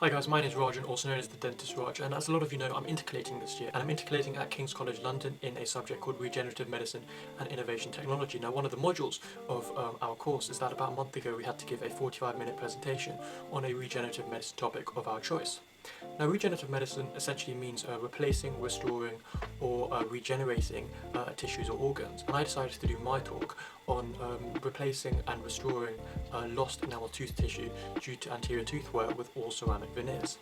Hi guys, my name is Rajan, also known as the Dentist Raj, and as a lot of you know, I'm intercalating this year, and I'm intercalating at King's College London in a subject called Regenerative Medicine and Innovation Technology. Now, one of the modules of our course is that about a month ago we had to give a 45-minute presentation on a regenerative medicine topic of our choice. Now, regenerative medicine essentially means replacing, restoring, or regenerating tissues or organs. And I decided to do my talk on replacing and restoring lost enamel tooth tissue due to anterior tooth wear with all ceramic veneers.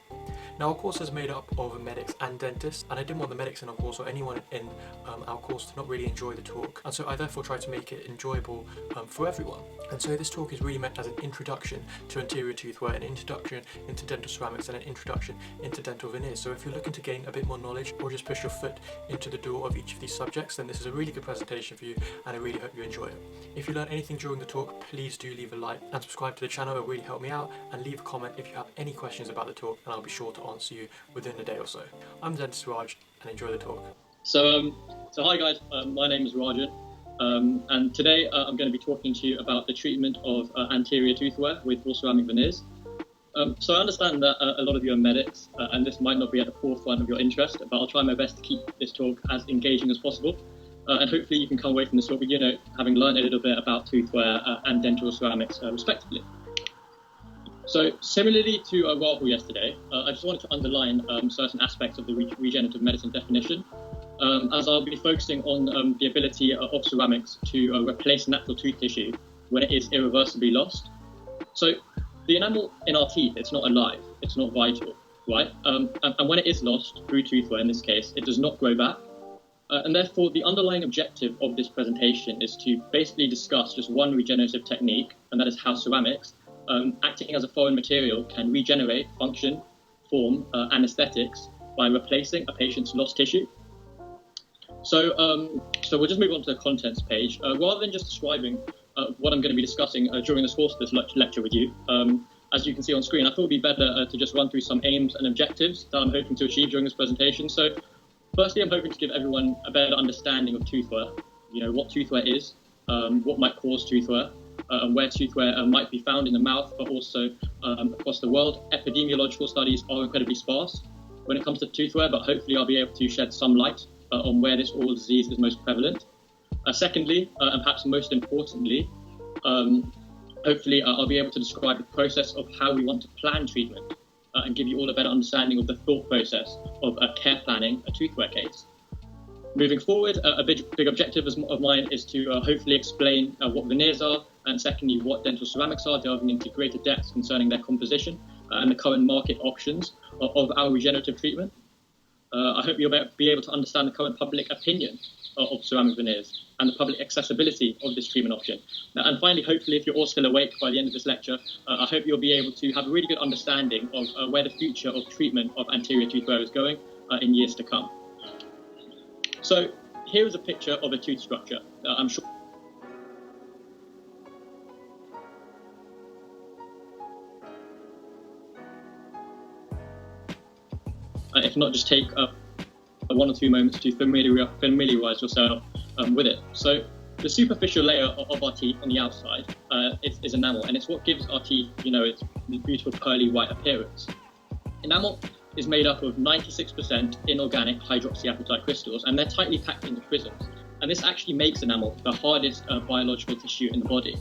Now, our course is made up of medics and dentists, and I didn't want the medics in our course or anyone in our course to not really enjoy the talk, and so I therefore tried to make it enjoyable for everyone. And so this talk is really meant as an introduction to anterior tooth wear, an introduction into dental ceramics, and an introduction into dental veneers. So if you're looking to gain a bit more knowledge or just push your foot into the door of each of these subjects, then this is a really good presentation for you, and I really hope you enjoy it. If you learn anything during the talk, please do leave a like and subscribe to the channel. It will really help me out, and leave a comment if you have any questions about the talk, and I'll be sure to answer you within a day or so. I'm Dentist Raj, and enjoy the talk. So hi guys, my name is Rajan, and today I'm going to be talking to you about the treatment of anterior tooth wear with all ceramic veneers. So I understand that a lot of you are medics, and this might not be at the forefront of your interest, but I'll try my best to keep this talk as engaging as possible. And hopefully you can come away from this talk with, having learned a little bit about tooth wear and dental ceramics respectively. So similarly to Rahul yesterday, I just wanted to underline certain aspects of the regenerative medicine definition, as I'll be focusing on the ability of ceramics to replace natural tooth tissue when it is irreversibly lost. So the enamel in our teeth, it's not alive, it's not vital, right? And when it is lost through tooth wear in this case, it does not grow back. And therefore, the underlying objective of this presentation is to basically discuss just one regenerative technique, and that is how ceramics, acting as a foreign material, can regenerate function, form, and aesthetics by replacing a patient's lost tissue. So we'll just move on to the contents page. Rather than just describing what I'm going to be discussing during the course of this lecture with you, as you can see on screen, I thought it would be better to just run through some aims and objectives that I'm hoping to achieve during this presentation. So firstly, I'm hoping to give everyone a better understanding of tooth wear, what tooth wear is, what might cause tooth wear, and where tooth wear might be found in the mouth, but also across the world. Epidemiological studies are incredibly sparse when it comes to tooth wear, but hopefully I'll be able to shed some light on where this oral disease is most prevalent. Secondly, and perhaps most importantly, hopefully I'll be able to describe the process of how we want to plan treatment and give you all a better understanding of the thought process of care planning a tooth wear case. Moving forward, a big objective of mine is to hopefully explain what veneers are, and secondly, what dental ceramics are, delving into greater depth concerning their composition and the current market options of our regenerative treatment. I hope you'll be able to understand the current public opinion of ceramic veneers and the public accessibility of this treatment option. And finally, hopefully, if you're all still awake by the end of this lecture, I hope you'll be able to have a really good understanding of where the future of treatment of anterior tooth wear is going in years to come. So here is a picture of a tooth structure. I'm sure. If not, just take 1 or 2 moments to familiarize yourself with it. So the superficial layer of our teeth on the outside is enamel, and it's what gives our teeth, its beautiful pearly white appearance. Enamel is made up of 96% inorganic hydroxyapatite crystals, and they're tightly packed into prisms. And this actually makes enamel the hardest biological tissue in the body.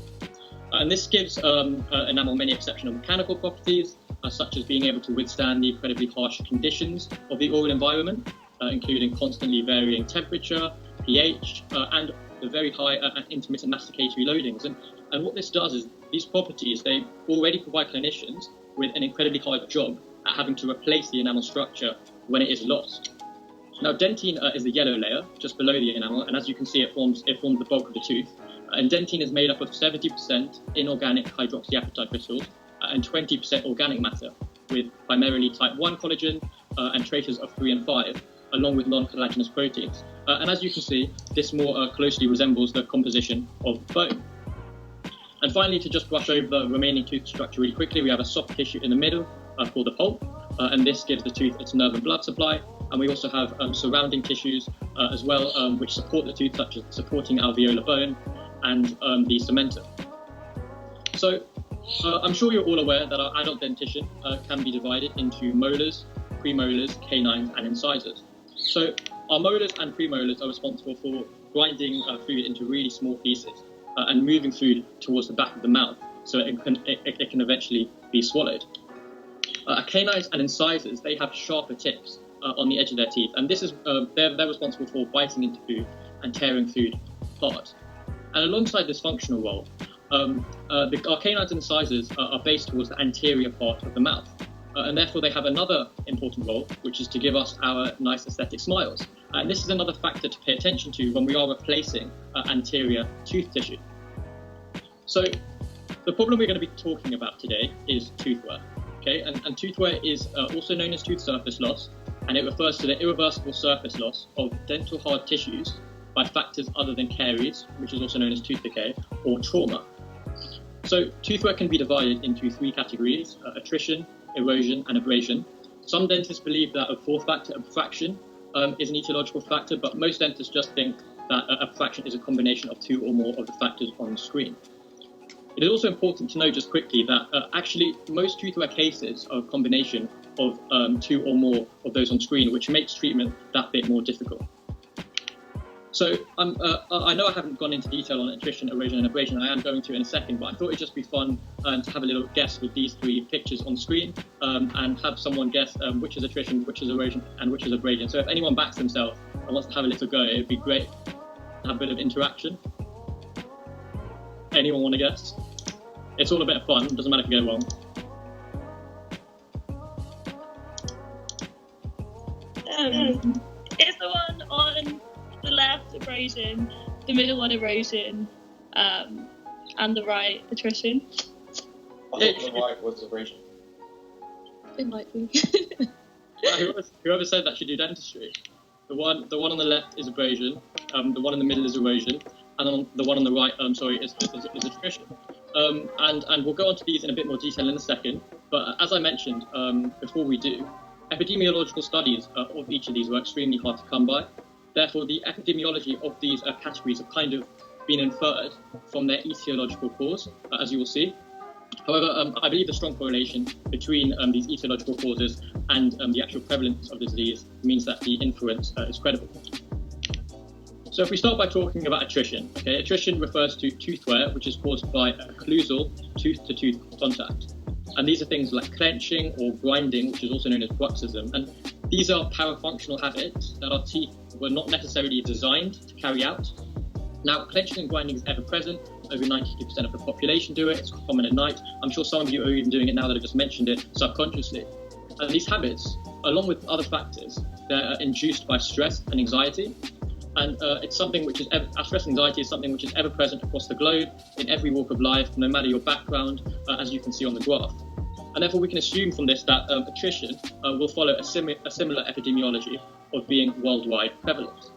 And this gives enamel many exceptional mechanical properties, such as being able to withstand the incredibly harsh conditions of the oral environment, including constantly varying temperature, pH, and the very high and intermittent masticatory loadings. And what this does is these properties, they already provide clinicians with an incredibly hard job at having to replace the enamel structure when it is lost. Now, dentine is the yellow layer just below the enamel, and as you can see, it forms the bulk of the tooth. And dentine is made up of 70% inorganic hydroxyapatite crystals and 20% organic matter, with primarily type 1 collagen and traces of 3 and 5, along with non-collagenous proteins. And as you can see, this more closely resembles the composition of bone. And finally, to just brush over the remaining tooth structure really quickly, we have a soft tissue in the middle called the pulp, and this gives the tooth its nerve and blood supply. And we also have surrounding tissues as well, which support the tooth, such as supporting alveolar bone and the cementum. So I'm sure you're all aware that our adult dentition can be divided into molars, premolars, canines, and incisors. So our molars and premolars are responsible for grinding food into really small pieces and moving food towards the back of the mouth so it can eventually be swallowed. Canines and incisors, they have sharper tips on the edge of their teeth, and this is they're responsible for biting into food and tearing food apart. And alongside this functional role, our canines and incisors are based towards the anterior part of the mouth, and therefore they have another important role, which is to give us our nice aesthetic smiles. And this is another factor to pay attention to when we are replacing anterior tooth tissue. So the problem we're going to be talking about today is toothwear. Okay, and toothwear is also known as tooth surface loss, and it refers to the irreversible surface loss of dental hard tissues by factors other than caries, which is also known as tooth decay, or trauma. So toothwear can be divided into three categories: attrition, erosion, and abrasion. Some dentists believe that a fourth factor, abfraction, is an etiological factor, but most dentists just think that abfraction is a combination of two or more of the factors on the screen. It is also important to know just quickly that actually most toothwear cases are a combination of two or more of those on screen, which makes treatment that bit more difficult. So I know I haven't gone into detail on attrition, erosion, and abrasion. I am going to in a second, but I thought it'd just be fun to have a little guess with these three pictures on screen and have someone guess which is attrition, which is erosion, and which is abrasion. So if anyone backs themselves and wants to have a little go, it'd be great to have a bit of interaction. Anyone want to guess? It's all a bit of fun. Doesn't matter if you get it wrong. It's the one on the left, abrasion, the middle one, erosion, and the right, attrition. I thought the right was abrasion. It might be. Whoever said that should do dentistry. The one on the left is abrasion. The one in the middle is erosion, and then the one on the right, is attrition. And we'll go on to these in a bit more detail in a second. But as I mentioned before we do, epidemiological studies of each of these were extremely hard to come by. Therefore, the epidemiology of these categories have kind of been inferred from their etiological cause, as you will see. However, I believe the strong correlation between these etiological causes and the actual prevalence of the disease means that the inference is credible. So if we start by talking about attrition, okay, attrition refers to tooth wear, which is caused by occlusal tooth-to-tooth contact. And these are things like clenching or grinding, which is also known as bruxism. And these are parafunctional habits that our teeth were not necessarily designed to carry out. Now, clenching and grinding is ever present. Over 92% of the population do it. It's common at night. I'm sure some of you are even doing it now that I've just mentioned it subconsciously. And these habits, along with other factors, they're induced by stress and anxiety. And it's something which is stress and anxiety is something which is ever present across the globe in every walk of life, no matter your background, as you can see on the graph. And therefore, we can assume from this that attrition will follow a similar epidemiology of being worldwide prevalent.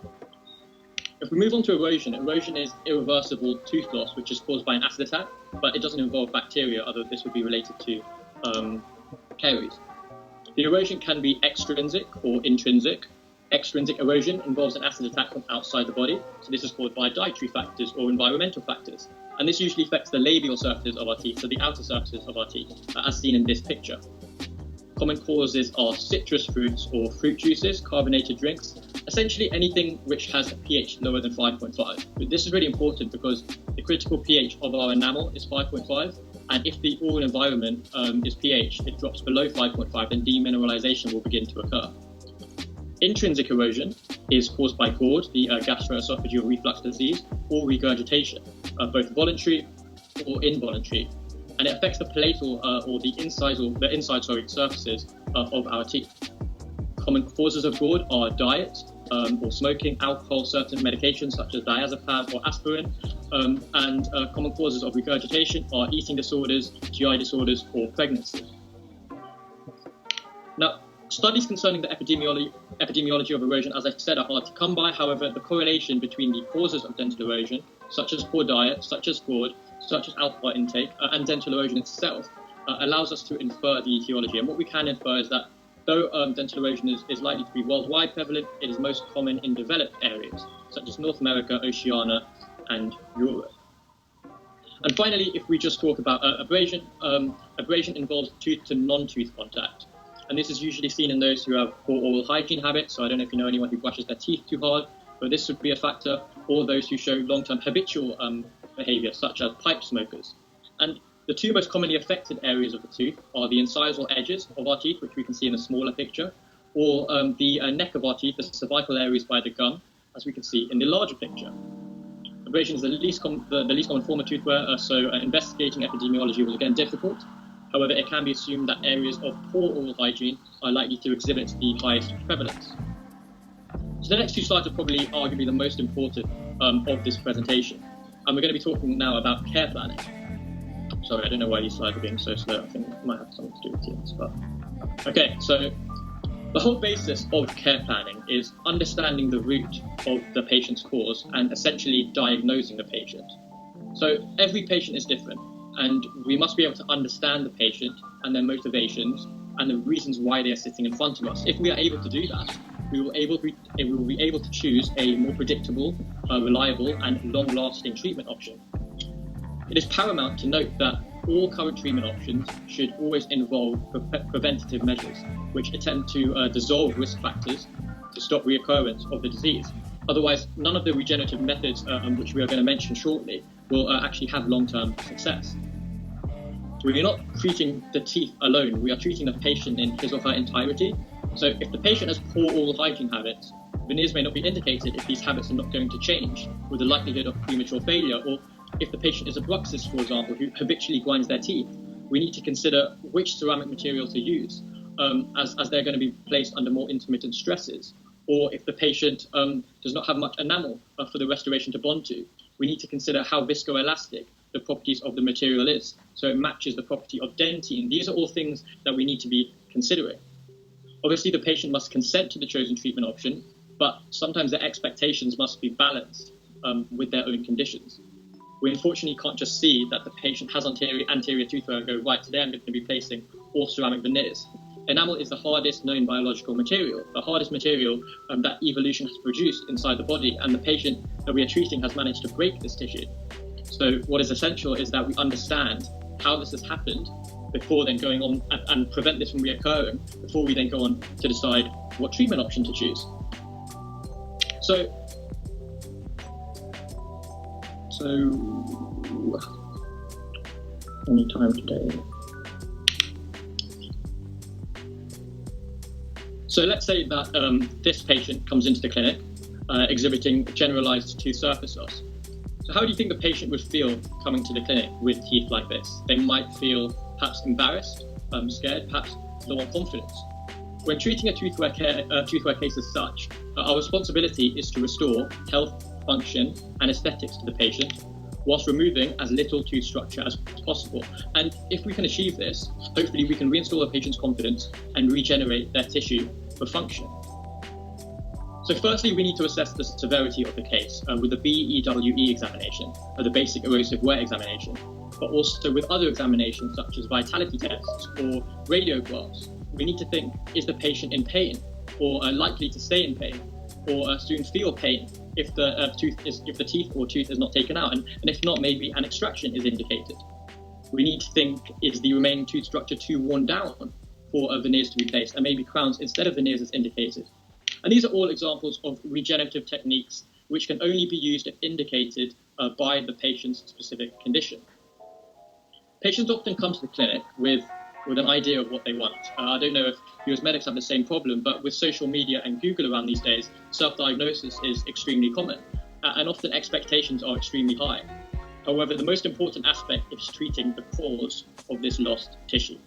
If we move on to erosion, erosion is irreversible tooth loss, which is caused by an acid attack, but it doesn't involve bacteria, although this would be related to caries. The erosion can be extrinsic or intrinsic. Extrinsic erosion involves an acid attack from outside the body, so this is caused by dietary factors or environmental factors. And this usually affects the labial surfaces of our teeth, so the outer surfaces of our teeth, as seen in this picture. Common causes are citrus fruits or fruit juices, carbonated drinks, essentially anything which has a pH lower than 5.5. But this is really important because the critical pH of our enamel is 5.5, and if the oral environment is pH, it drops below 5.5, then demineralization will begin to occur. Intrinsic erosion is caused by GORD, the gastroesophageal reflux disease, or regurgitation, both voluntary or involuntary, and it affects the palatal or the inside surfaces of our teeth. Common causes of GORD are diet or smoking, alcohol, certain medications such as diazepam or aspirin, and common causes of regurgitation are eating disorders, GI disorders, or pregnancy. Now, studies concerning the epidemiology of erosion, as I said, are hard to come by. However, the correlation between the causes of dental erosion, such as poor diet, such as GORD, such as alcohol intake, and dental erosion itself, allows us to infer the etiology. And what we can infer is that though dental erosion is likely to be worldwide prevalent, it is most common in developed areas, such as North America, Oceania, and Europe. And finally, if we just talk about abrasion, abrasion involves tooth to non-tooth contact. And this is usually seen in those who have poor oral hygiene habits. So I don't know if you know anyone who brushes their teeth too hard, but this would be a factor, or those who show long-term habitual behavior, such as pipe smokers. And the two most commonly affected areas of the tooth are the incisal edges of our teeth, which we can see in a smaller picture, or the neck of our teeth, the cervical areas by the gum, as we can see in the larger picture. Abrasion is the least common form of tooth wear, so investigating epidemiology was again difficult. However, it can be assumed that areas of poor oral hygiene are likely to exhibit the highest prevalence. So the next two slides are probably arguably the most important of this presentation. And we're going to be talking now about care planning. Sorry, I don't know why these slides are being so slow. I think it might have something to do with Teams. But okay, so the whole basis of care planning is understanding the root of the patient's cause and essentially diagnosing the patient. So every patient is different, and we must be able to understand the patient and their motivations and the reasons why they are sitting in front of us. If we are able to do that, we will be able to choose a more predictable, reliable, and long-lasting treatment option. It is paramount to note that all current treatment options should always involve preventative measures, which attempt to dissolve risk factors to stop reoccurrence of the disease. Otherwise, none of the regenerative methods, which we are going to mention shortly, will actually have long-term success. So we are not treating the teeth alone, we are treating the patient in his or her entirety. So if the patient has poor oral hygiene habits, veneers may not be indicated if these habits are not going to change, with the likelihood of premature failure. Or if the patient is a bruxist, for example, who habitually grinds their teeth, we need to consider which ceramic material to use, as they're going to be placed under more intermittent stresses. Or if the patient does not have much enamel for the restoration to bond to, we need to consider how viscoelastic the properties of the material is, so it matches the property of dentine. These are all things that we need to be considering. Obviously, the patient must consent to the chosen treatment option, but sometimes their expectations must be balanced with their own conditions. We unfortunately can't just see that the patient has anterior tooth wear and go, right, today I'm going to be placing all ceramic veneers. Enamel is the hardest known biological material, the hardest material that evolution has produced inside the body, and the patient that we are treating has managed to break this tissue. So what is essential is that we understand how this has happened before then going on and prevent this from reoccurring, before we then go on to decide what treatment option to choose. So any time today. So let's say that this patient comes into the clinic exhibiting generalized tooth surface loss. So how do you think the patient would feel coming to the clinic with teeth like this? They might feel perhaps embarrassed, scared, perhaps low on confidence. When treating a toothwear case as such, our responsibility is to restore health, function, and aesthetics to the patient, whilst removing as little tooth structure as possible. And if we can achieve this, hopefully we can reinstall the patient's confidence and regenerate their tissue for function. So firstly, we need to assess the severity of the case with the BEWE examination, or the basic erosive wear examination, but also with other examinations such as vitality tests or radiographs. We need to think, is the patient in pain, or likely to stay in pain, or soon feel pain if the teeth or tooth is not taken out, and if not, maybe an extraction is indicated. We need to think, is the remaining tooth structure too worn down for veneers to be placed, and maybe crowns instead of veneers is indicated. And these are all examples of regenerative techniques which can only be used if indicated by the patient's specific condition. Patients often come to the clinic with an idea of what they want. I don't know if you as medics have the same problem, but with social media and Google around these days, self-diagnosis is extremely common, and often expectations are extremely high. However, the most important aspect is treating the cause of this lost tissue.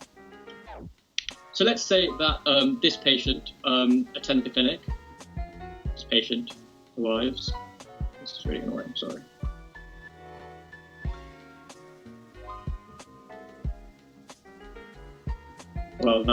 So let's say that this patient attended the clinic. This patient arrives. This is really annoying, sorry. Well,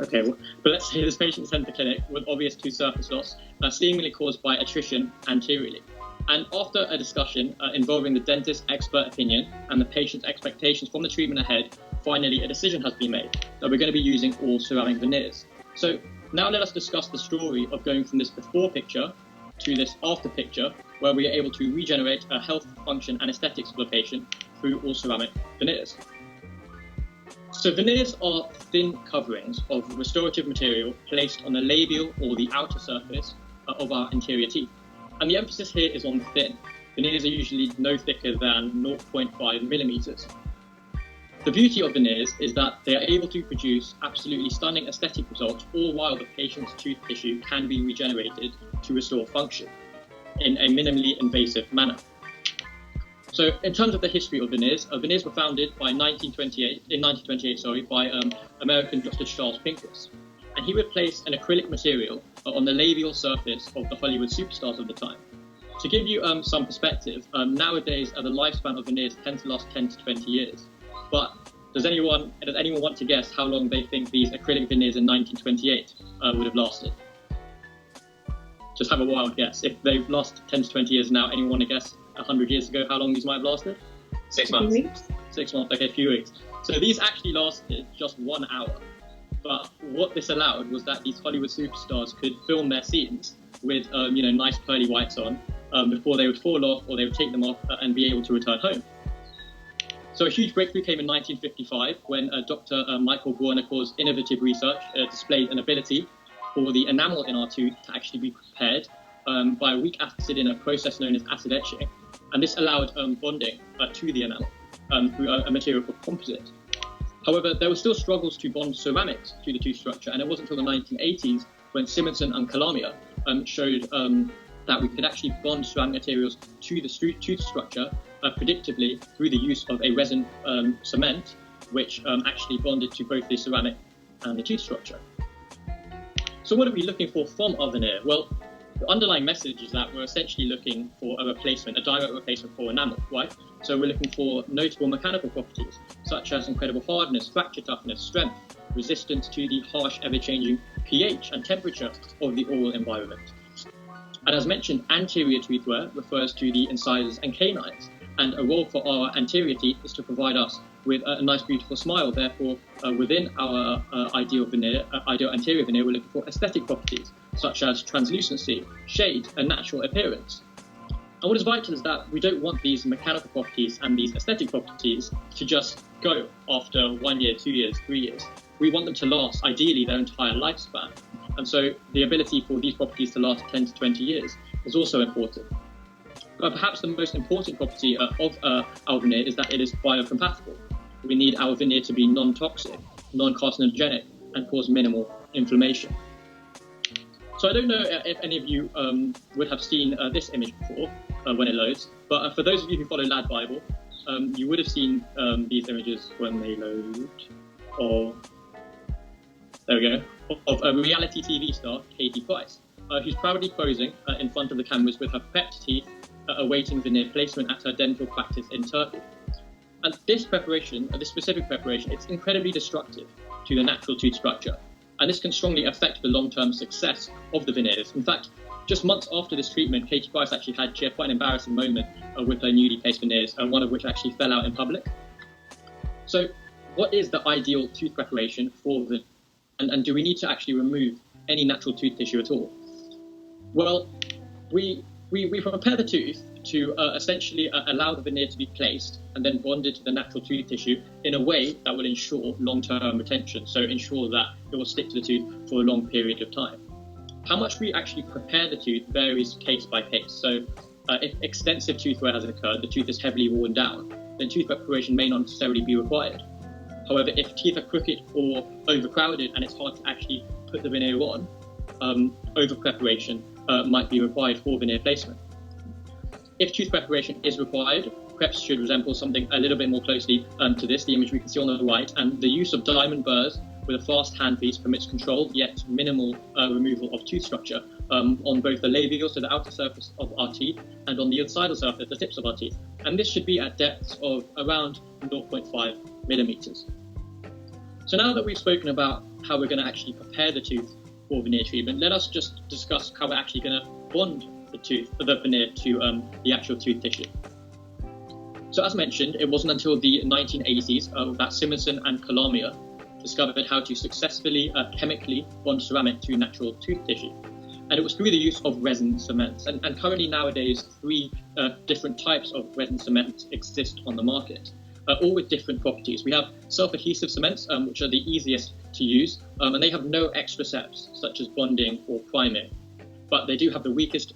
okay, but let's say this patient attended the clinic with obvious tooth surface loss, seemingly caused by attrition anteriorly. And after a discussion involving the dentist's expert opinion and the patient's expectations from the treatment ahead, finally a decision has been made that we're going to be using all ceramic veneers. So now let us discuss the story of going from this before picture to this after picture, where we are able to regenerate health, function and aesthetics of the patient through all ceramic veneers. So veneers are thin coverings of restorative material placed on the labial or the outer surface of our anterior teeth. And the emphasis here is on thin. Veneers are usually no thicker than 0.5 millimeters. The beauty of veneers is that they are able to produce absolutely stunning aesthetic results, all while the patient's tooth tissue can be regenerated to restore function in a minimally invasive manner. So in terms of the history of veneers, veneers were founded in 1928 by American Dr. Charles Pincus. And he would place an acrylic material on the labial surface of the Hollywood superstars of the time. To give you some perspective, nowadays the lifespan of veneers tends to last 10 to 20 years. But does anyone want to guess how long they think these acrylic veneers in 1928 would have lasted? Just have a wild guess. If they've lasted 10 to 20 years now, anyone want to guess 100 years ago how long these might have lasted? 6 months. 6 months, okay, a few weeks. So these actually lasted just 1 hour. But what this allowed was that these Hollywood superstars could film their scenes with nice pearly whites on before they would fall off or they would take them off and be able to return home. So a huge breakthrough came in 1955 when Dr. Michael Buonacor's innovative research displayed an ability for the enamel in our tooth to actually be prepared by a weak acid in a process known as acid etching. And this allowed bonding to the enamel through a material called composite. However, there were still struggles to bond ceramics to the tooth structure, and it wasn't until the 1980s when Simonson and Calamia showed that we could actually bond ceramic materials to the tooth structure predictably through the use of a resin cement, which actually bonded to both the ceramic and the tooth structure. So what are we looking for from our veneer? Well, the underlying message is that we're essentially looking for a replacement, a direct replacement for enamel, right? So we're looking for notable mechanical properties, such as incredible hardness, fracture toughness, strength, resistance to the harsh, ever-changing pH and temperature of the oral environment. And as mentioned, anterior toothwear refers to the incisors and canines, and a role for our anterior teeth is to provide us with a nice, beautiful smile. Therefore, within our ideal anterior veneer, we're looking for aesthetic properties, such as translucency, shade, and natural appearance. And what is vital is that we don't want these mechanical properties and these aesthetic properties to just go after 1 year, 2 years, 3 years. We want them to last, ideally, their entire lifespan. And so the ability for these properties to last 10 to 20 years is also important. But perhaps the most important property of our veneer is that it is biocompatible. We need our veneer to be non-toxic, non-carcinogenic, and cause minimal inflammation. So I don't know if any of you would have seen this image before when it loads, but for those of you who follow Lad Bible, you would have seen these images when they load. There we go, of a reality TV star, Katie Price, who's proudly posing in front of the cameras with her prepped teeth, awaiting veneer placement at her dental practice in Turkey. And this specific preparation, it's incredibly destructive to the natural tooth structure. And this can strongly affect the long-term success of the veneers. In fact, just months after this treatment, Katie Price actually had quite an embarrassing moment with her newly placed veneers, one of which actually fell out in public. So what is the ideal tooth preparation for the and do we need to actually remove any natural tooth tissue at all? Well, we prepare the tooth to essentially allow the veneer to be placed and then bonded to the natural tooth tissue in a way that will ensure long-term retention, so ensure that it will stick to the tooth for a long period of time. How much we actually prepare the tooth varies case by case. So if extensive tooth wear has occurred, the tooth is heavily worn down, then tooth preparation may not necessarily be required. However, if teeth are crooked or overcrowded and it's hard to actually put the veneer on, over preparation might be required for veneer placement. If tooth preparation is required, preps should resemble something a little bit more closely to this, the image we can see on the right, and the use of diamond burrs with a fast handpiece permits controlled yet minimal removal of tooth structure on both the labial, so the outer surface of our teeth, and on the incisal surface, the tips of our teeth. And this should be at depths of around 0.5 millimeters. So now that we've spoken about how we're going to actually prepare the tooth for veneer treatment, let us just discuss how we're actually going to bond the veneer to the actual tooth tissue. So as mentioned, it wasn't until the 1980s that Simonson and Calamia discovered how to successfully chemically bond ceramic to natural tooth tissue. And it was through the use of resin cements. And currently nowadays, 3 different types of resin cements exist on the market, all with different properties. We have self-adhesive cements, which are the easiest to use, and they have no extra steps, such as bonding or priming. But they do have the weakest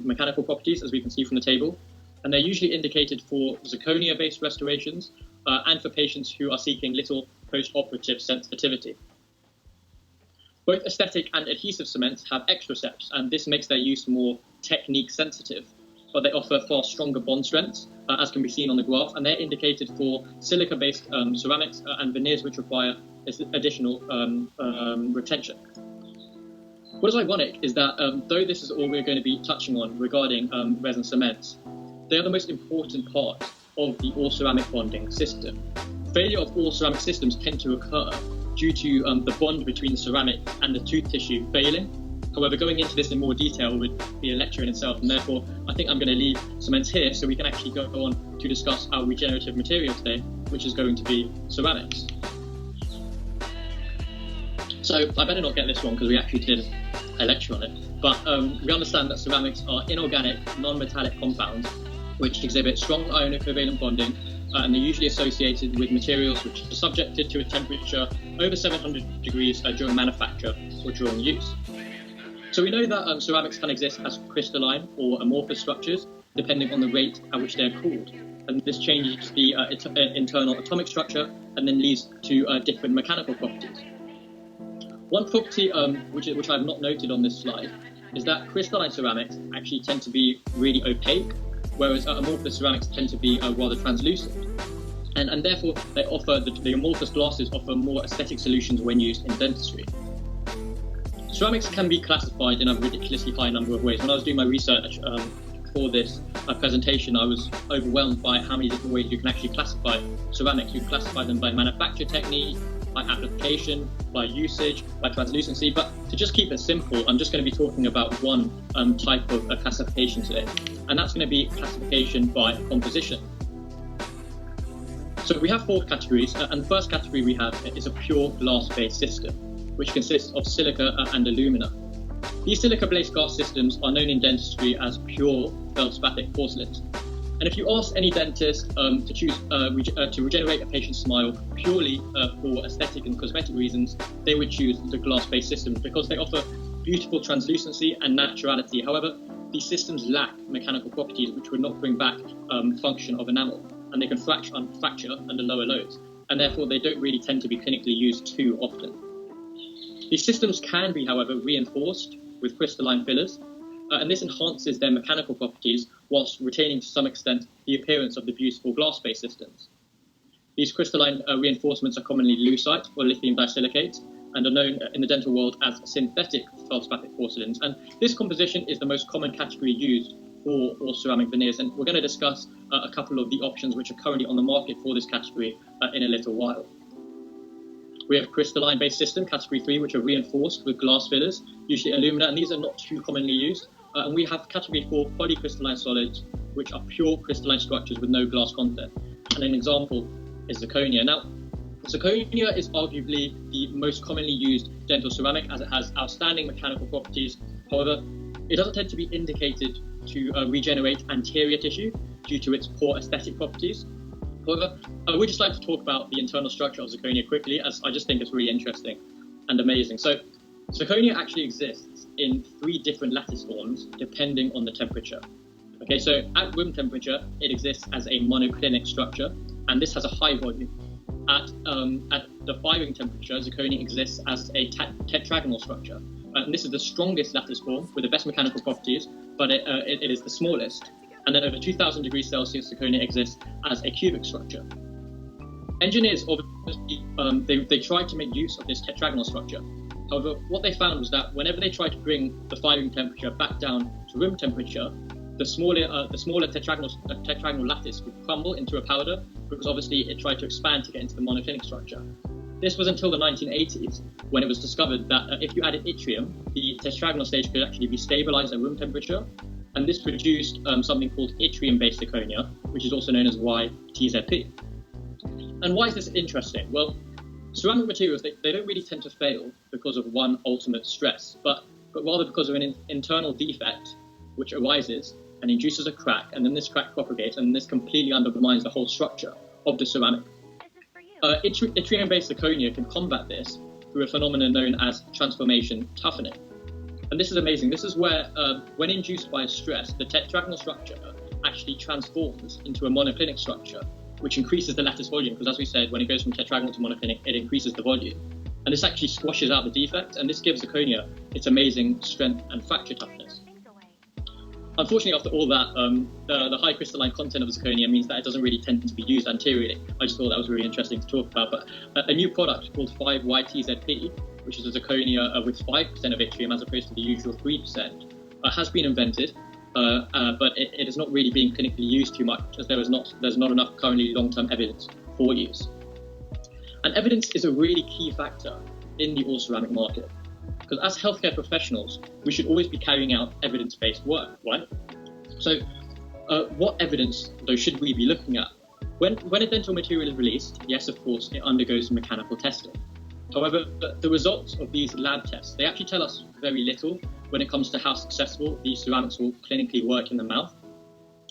mechanical properties, as we can see from the table. And they're usually indicated for zirconia-based restorations and for patients who are seeking little post-operative sensitivity. Both aesthetic and adhesive cements have extra steps, and this makes their use more technique sensitive, but they offer far stronger bond strengths, as can be seen on the graph, and they're indicated for silica-based ceramics and veneers which require additional retention. What is ironic is that though this is all we're going to be touching on regarding resin cements, they are the most important part of the all-ceramic bonding system. Failure of all ceramic systems tend to occur due to the bond between the ceramic and the tooth tissue failing. However, going into this in more detail would be a lecture in itself, and therefore I think I'm going to leave cements here so we can actually go on to discuss our regenerative material today, which is going to be ceramics. So I better not get this wrong because we actually did a lecture on it, but we understand that ceramics are inorganic, non-metallic compounds which exhibit strong ionocovalent bonding, and they're usually associated with materials which are subjected to a temperature over 700 degrees during manufacture or during use. So we know that ceramics can exist as crystalline or amorphous structures, depending on the rate at which they're cooled. And this changes the internal atomic structure and then leads to different mechanical properties. One property which I've not noted on this slide is that crystalline ceramics actually tend to be really opaque, whereas amorphous ceramics tend to be rather translucent. And therefore, they offer the amorphous glasses offer more aesthetic solutions when used in dentistry. Ceramics can be classified in a ridiculously high number of ways. When I was doing my research for this presentation, I was overwhelmed by how many different ways you can actually classify ceramics. You can classify them by manufacture technique, by application, by usage, by translucency. But to just keep it simple, I'm just going to be talking about one type of classification today, and that's going to be classification by composition. So we have 4 categories, and the first category we have is a pure glass-based system, which consists of silica and alumina. These silica-based glass systems are known in dentistry as pure feldspathic porcelains. And if you ask any dentist to choose to regenerate a patient's smile purely for aesthetic and cosmetic reasons, they would choose the glass-based systems because they offer beautiful translucency and naturality. However, these systems lack mechanical properties which would not bring back function of enamel, and they can fracture under lower loads, and therefore they don't really tend to be clinically used too often. These systems can be, however, reinforced with crystalline fillers, and this enhances their mechanical properties whilst retaining to some extent the appearance of the beautiful glass-based systems. These crystalline reinforcements are commonly Leucite or Lithium disilicate and are known in the dental world as synthetic feldspathic porcelains. And this composition is the most common category used for all ceramic veneers, and we're going to discuss a couple of the options which are currently on the market for this category in a little while. We have crystalline-based system, category 3, which are reinforced with glass fillers, usually alumina, and these are not too commonly used. And we have category 4 polycrystalline solids, which are pure crystalline structures with no glass content. And an example is zirconia. Now, zirconia is arguably the most commonly used dental ceramic as it has outstanding mechanical properties. However, it doesn't tend to be indicated to regenerate anterior tissue due to its poor aesthetic properties. However, I would just like to talk about the internal structure of zirconia quickly, as I just think it's really interesting and amazing. So, zirconia actually exists in 3 different lattice forms depending on the temperature. Okay, so at room temperature, it exists as a monoclinic structure, and this has a high volume. At the firing temperature, zirconia exists as a tetragonal structure, and this is the strongest lattice form with the best mechanical properties, but it is the smallest. And then over 2000 degrees Celsius, zirconia exists as a cubic structure. Engineers obviously they tried to make use of this tetragonal structure. However, what they found was that whenever they tried to bring the firing temperature back down to room temperature, the smaller tetragonal lattice would crumble into a powder because obviously it tried to expand to get into the monoclinic structure. This was until the 1980s when it was discovered that if you added yttrium, the tetragonal stage could actually be stabilized at room temperature, and this produced something called yttrium-based zirconia, which is also known as YTZP. And why is this interesting? Well, ceramic materials, they don't really tend to fail because of one ultimate stress, but rather because of an internal defect which arises and induces a crack, and then this crack propagates, and this completely undermines the whole structure of the ceramic. Yttrium-based zirconia can combat this through a phenomenon known as transformation toughening. And this is amazing. This is where, when induced by a stress, the tetragonal structure actually transforms into a monoclinic structure, which increases the lattice volume, because as we said, when it goes from tetragonal to monoclinic, it increases the volume. And this actually squashes out the defect, and this gives zirconia its amazing strength and fracture toughness. Unfortunately, after all that, the high crystalline content of zirconia means that it doesn't really tend to be used anteriorly. I just thought that was really interesting to talk about. But a new product called 5YTZP, which is a zirconia with 5% of yttrium as opposed to the usual 3%, has been invented, but it is not really being clinically used too much, as there's not enough currently long-term evidence for use. And evidence is a really key factor in the all-ceramic market, because as healthcare professionals, we should always be carrying out evidence-based work, right? So what evidence, though, should we be looking at? When a dental material is released, yes, of course, it undergoes mechanical testing. However, the results of these lab tests, they actually tell us very little when it comes to how successful these ceramics will clinically work in the mouth.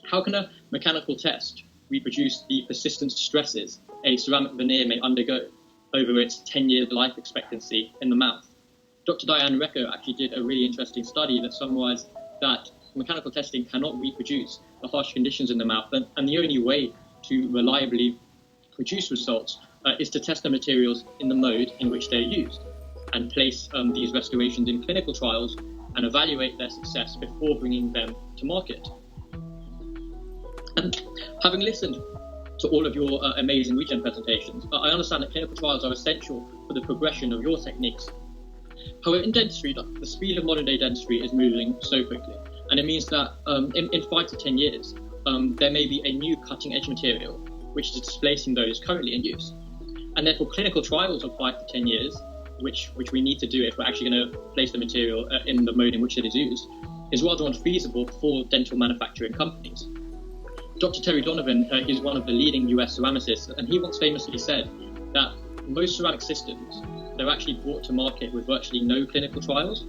How can a mechanical test reproduce the persistent stresses a ceramic veneer may undergo over its 10-year life expectancy in the mouth? Dr. Diane Recco actually did a really interesting study that summarized that mechanical testing cannot reproduce the harsh conditions in the mouth, and the only way to reliably produce results is to test the materials in the mode in which they're used, and place these restorations in clinical trials and evaluate their success before bringing them to market. And having listened to all of your amazing regen presentations, I understand that clinical trials are essential for the progression of your techniques. However, in dentistry, the speed of modern day dentistry is moving so quickly, and it means that in 5 to 10 years, there may be a new cutting edge material which is displacing those currently in use. And therefore, clinical trials of 5 to 10 years, which we need to do if we're actually going to place the material in the mode in which it is used, is rather unfeasible for dental manufacturing companies. Dr. Terry Donovan is one of the leading US ceramicists, and he once famously said that most ceramic systems, they're actually brought to market with virtually no clinical trials,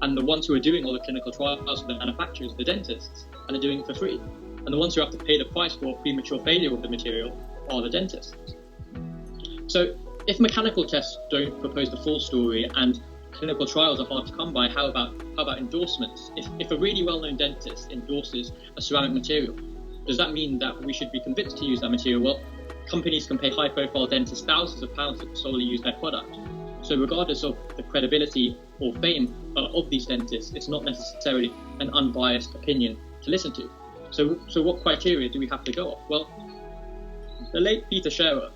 and the ones who are doing all the clinical trials are the manufacturers, the dentists, and they're doing it for free. And the ones who have to pay the price for premature failure of the material are the dentists. So if mechanical tests don't propose the full story and clinical trials are hard to come by, how about endorsements? If a really well-known dentist endorses a ceramic material, does that mean that we should be convinced to use that material? Well, companies can pay high-profile dentists thousands of pounds to solely use their product. So regardless of the credibility or fame of these dentists, it's not necessarily an unbiased opinion to listen to. So what criteria do we have to go off? Well, the late Peter Scherer,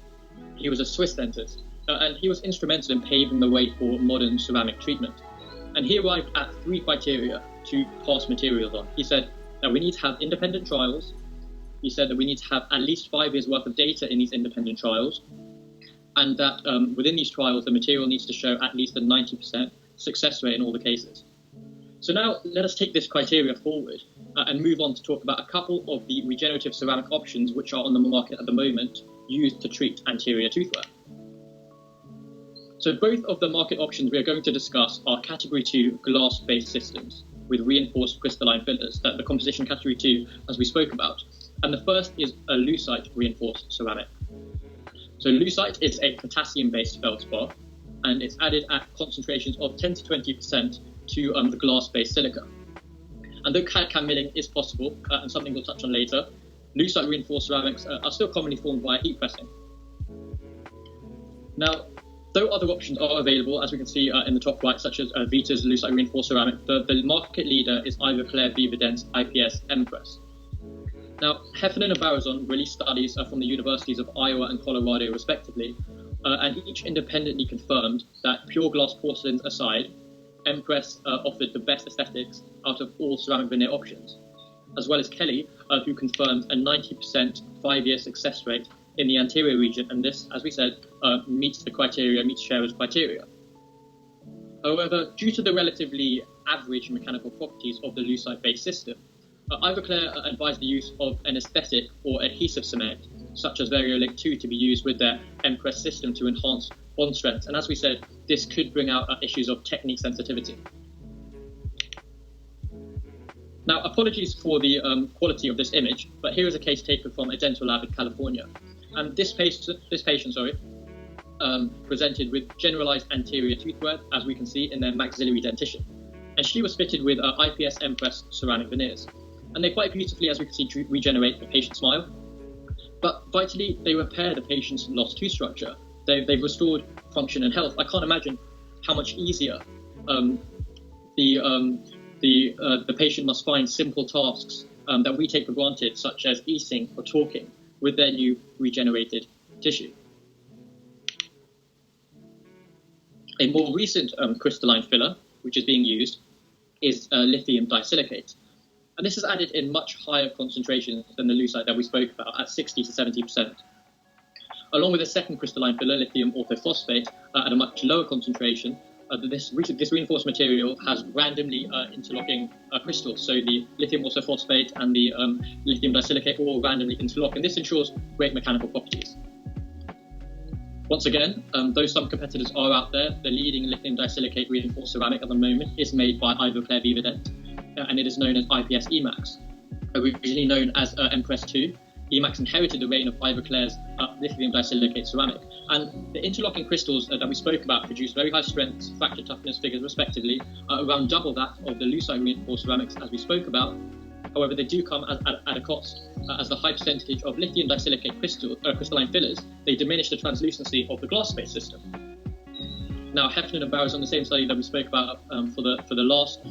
he was a Swiss dentist, and he was instrumental in paving the way for modern ceramic treatment. And he arrived at 3 criteria to pass materials on. He said that we need to have independent trials. He said that we need to have at least 5 years worth of data in these independent trials, and that within these trials, the material needs to show at least a 90% success rate in all the cases. So now let us take this criteria forward and move on to talk about a couple of the regenerative ceramic options which are on the market at the moment used to treat anterior toothwear. So both of the market options we are going to discuss are Category 2 glass-based systems with reinforced crystalline fillers, that the composition Category 2 as we spoke about. And the first is a Leucite reinforced ceramic. So Leucite is a potassium-based feldspar, and it's added at concentrations of 10 to 20% to the glass-based silica. And though CAD/CAM milling is possible, and something we'll touch on later, Leucite reinforced ceramics are still commonly formed via heat pressing. Now, though other options are available, as we can see in the top right, such as Vita's Leucite reinforced ceramic, the market leader is Ivoclar Vivadent's IPS Empress. Now, Heffernan and Barazon released studies from the universities of Iowa and Colorado, respectively, and each independently confirmed that pure glass porcelains aside, Empress offered the best aesthetics out of all ceramic veneer options, as well as Kelly, who confirmed a 90% 5-year success rate in the anterior region, and this, as we said, meets Scherer's criteria. However, due to the relatively average mechanical properties of the Leucite-based system, Ivoclar advised the use of an aesthetic or adhesive cement, such as Variolink 2, to be used with their Empress system to enhance bond strength. And as we said, this could bring out issues of technique sensitivity. Now, apologies for the quality of this image, but here is a case taken from a dental lab in California. And this patient presented with generalized anterior toothwear, as we can see in their maxillary dentition. And she was fitted with IPS Empress ceramic veneers. And they quite beautifully, as we can see, regenerate the patient's smile. But vitally, they repair the patient's lost tooth structure. They've restored function and health. I can't imagine how much easier the patient must find simple tasks that we take for granted, such as eating or talking, with their new regenerated tissue. A more recent crystalline filler, which is being used, is lithium disilicate. And this is added in much higher concentrations than the Leucite that we spoke about, at 60 to 70%. Along with a second crystalline filler, lithium orthophosphate, at a much lower concentration, this reinforced material has randomly interlocking crystals. So the lithium orthophosphate and the lithium disilicate all randomly interlock, and this ensures great mechanical properties. Once again, though some competitors are out there, the leading lithium disilicate reinforced ceramic at the moment is made by Ivoclar Vivadent, and it is known as IPS Emax. Originally known as Empress 2, Emax inherited the reign of Ivoclar's lithium disilicate ceramic. And the interlocking crystals that we spoke about produce very high strength, fracture toughness figures respectively, around double that of the Leucite reinforced ceramics as we spoke about. However, they do come at a cost, as the high percentage of lithium disilicate crystalline fillers, they diminish the translucency of the glass space system. Now, Hefner and Barrows on the same study that we spoke about for the last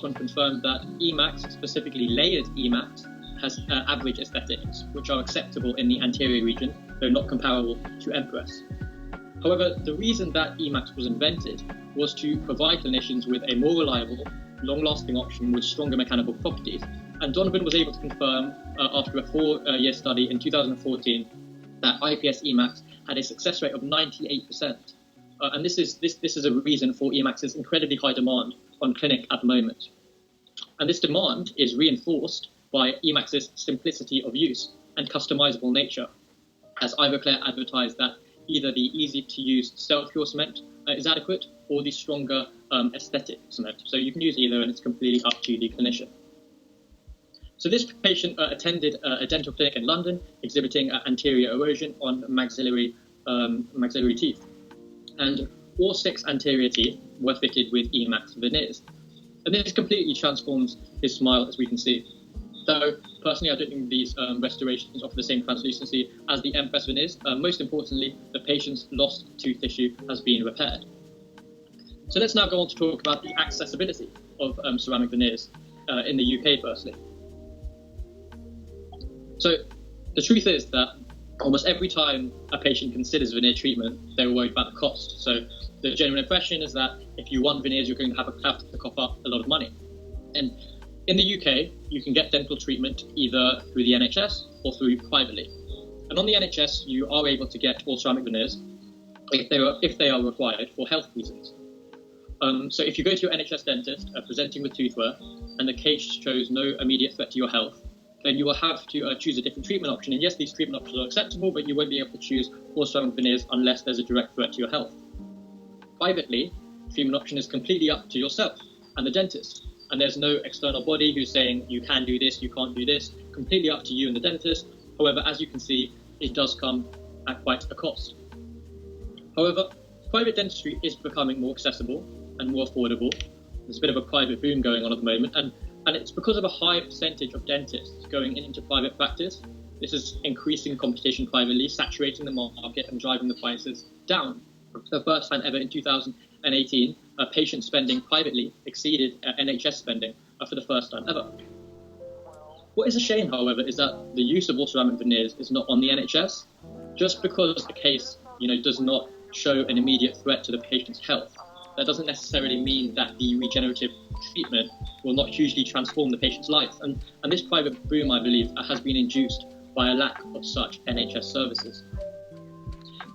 one confirmed that Emax, specifically layered Emax, has average aesthetics, which are acceptable in the anterior region, though not comparable to Empress. However, the reason that Emax was invented was to provide clinicians with a more reliable, long-lasting option with stronger mechanical properties. And Donovan was able to confirm, after a 4-year study in 2014, that IPS Emax had a success rate of 98%. And this is a reason for Emax's incredibly high demand on clinic at the moment. And this demand is reinforced by Emax's simplicity of use and customizable nature, as Ivoclar advertised that either the easy-to-use self-cure cement is adequate, or the stronger aesthetic cement. So you can use either, and it's completely up to the clinician. So this patient attended a dental clinic in London, exhibiting anterior erosion on maxillary teeth. And all 6 anterior teeth were fitted with Emax veneers. And this completely transforms his smile, as we can see. Though, personally, I don't think these restorations offer the same translucency as the Empress veneers. Most importantly, the patient's lost tooth tissue has been repaired. So let's now go on to talk about the accessibility of ceramic veneers in the UK, firstly. So the truth is that almost every time a patient considers veneer treatment, they're worried about the cost. So the general impression is that if you want veneers, you're going to have to cough up a lot of money. And in the UK, you can get dental treatment either through the NHS or through privately. And on the NHS, you are able to get all ceramic veneers if they are required for health reasons. So if you go to your NHS dentist presenting with toothwear and the case shows no immediate threat to your health, then you will have to choose a different treatment option. And yes, these treatment options are acceptable, but you won't be able to choose all ceramic veneers unless there's a direct threat to your health. Privately, treatment option is completely up to yourself and the dentist. And there's no external body who's saying you can do this, you can't do this, completely up to you and the dentist. However, as you can see, it does come at quite a cost. However, private dentistry is becoming more accessible and more affordable. There's a bit of a private boom going on at the moment, and it's because of a high percentage of dentists going into private practice. This is increasing competition privately, saturating the market and driving the prices down. For the first time ever in 2018, patient spending privately exceeded NHS spending for the first time ever. What is a shame, however, is that the use of all ceramic veneers is not on the NHS. Just because the case, does not show an immediate threat to the patient's health, that doesn't necessarily mean that the regenerative treatment will not hugely transform the patient's life. And this private boom, I believe, has been induced by a lack of such NHS services.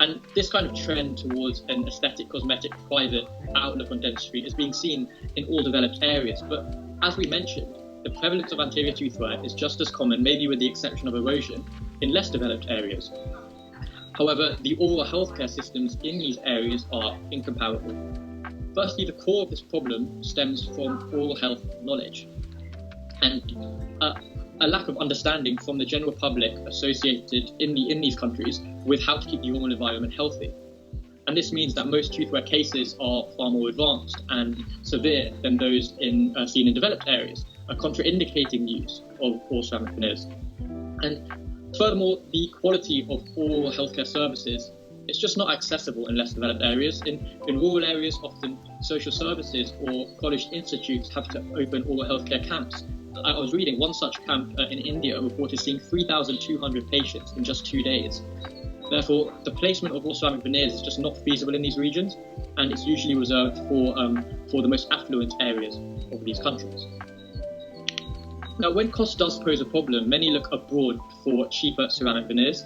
And this kind of trend towards an aesthetic, cosmetic, private outlook on dentistry is being seen in all developed areas. But as we mentioned, the prevalence of anterior tooth wear is just as common, maybe with the exception of erosion, in less developed areas. However, the oral healthcare systems in these areas are incomparable. Firstly, the core of this problem stems from oral health knowledge and a lack of understanding from the general public associated in these countries with how to keep the oral environment healthy. And this means that most toothwear cases are far more advanced and severe than those seen in developed areas, contraindicating use of oral ceramic veneers. And furthermore, the quality of oral healthcare services is just not accessible in less developed areas. In rural areas, often social services or college institutes have to open oral healthcare camps. I was reading one such camp in India reported seeing 3,200 patients in just 2 days. Therefore, the placement of oral ceramic veneers is just not feasible in these regions, and it's usually reserved for the most affluent areas of these countries. Now, when cost does pose a problem, many look abroad for cheaper ceramic veneers.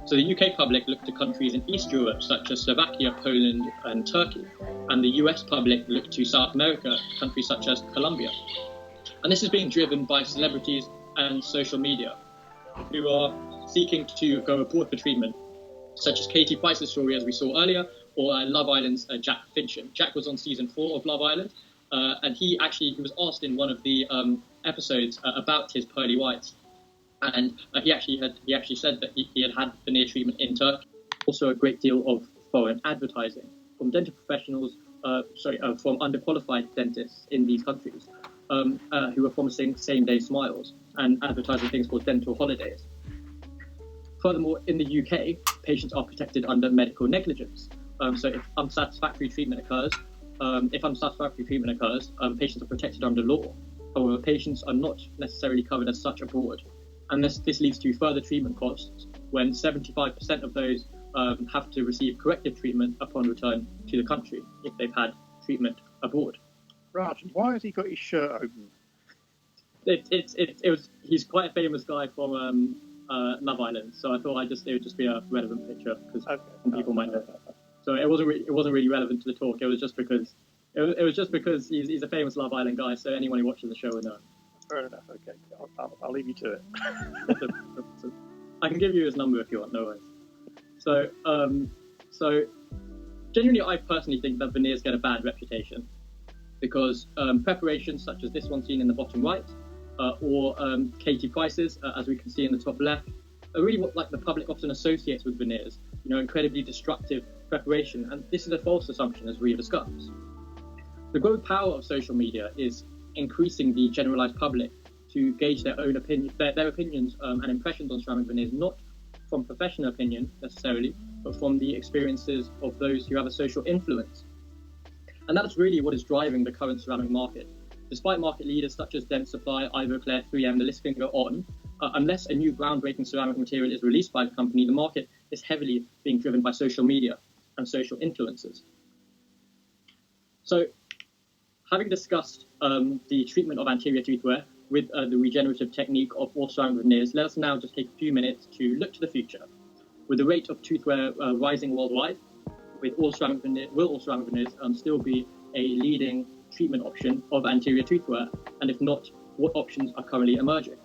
So the UK public look to countries in East Europe, such as Slovakia, Poland, and Turkey, and the US public look to South America, countries such as Colombia. And this is being driven by celebrities and social media, who are seeking to go abroad for treatment, such as Katie Price's story, as we saw earlier, or Love Island's Jack Fincham. Jack was on season 4 of Love Island, and he was asked in one of the episodes about his pearly whites, and he actually said that he had veneer treatment in Turkey. Also, a great deal of foreign advertising from dental professionals, from underqualified dentists in these countries, who are promising same-day smiles and advertising things called dental holidays. Furthermore, in the UK, patients are protected under medical negligence. So if unsatisfactory treatment occurs, patients are protected under law. However, patients are not necessarily covered as such abroad. And this leads to further treatment costs when 75% of those have to receive corrective treatment upon return to the country if they've had treatment abroad. Rajan, why has he got his shirt open? He's quite a famous guy from Love Island, so I thought it would just be a relevant picture because some people might know. So it wasn't really relevant to the talk. It was just because he's a famous Love Island guy, so anyone who watches the show will know. Fair enough. Okay, I'll leave you to it. I can give you his number if you want. No worries. So genuinely, I personally think that veneers get a bad reputation because preparations such as this one seen in the bottom right, or Katie Price's, as we can see in the top left, are really what the public often associates with veneers. Incredibly destructive preparation, and this is a false assumption, as we discussed. The growing power of social media is increasing the generalized public to gauge their own opinion, their opinions and impressions on ceramic veneers, not from professional opinion necessarily, but from the experiences of those who have a social influence. And that's really what is driving the current ceramic market. Despite market leaders such as Dent Supply, Ivoclar, 3M, the list can go on, unless a new groundbreaking ceramic material is released by the company, the market is heavily being driven by social media and social influences. So, having discussed the treatment of anterior toothwear with the regenerative technique of oral ceramic veneers, let us now just take a few minutes to look to the future. With the rate of toothwear rising worldwide, will oral ceramic veneers still be a leading treatment option of anterior toothwear? And if not, what options are currently emerging?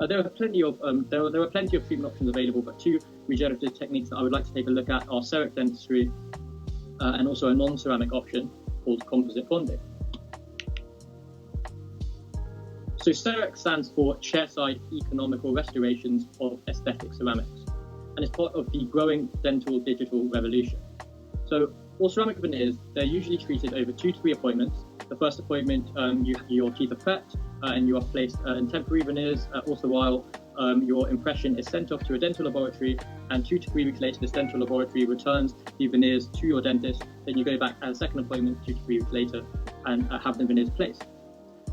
There are plenty of treatment options available, but two regenerative techniques that I would like to take a look at are CEREC dentistry and also a non-ceramic option called composite bonding. So CEREC stands for Chairside Economical Restorations of Aesthetic Ceramics, and it's part of the growing dental digital revolution. So oral ceramic veneers, they're usually treated over 2 to 3 appointments. The first appointment, your teeth are prepped and you are placed in temporary veneers, also while your impression is sent off to a dental laboratory, and 2 to 3 weeks later this dental laboratory returns the veneers to your dentist. Then you go back at a second appointment 2 to 3 weeks later and have the veneers placed.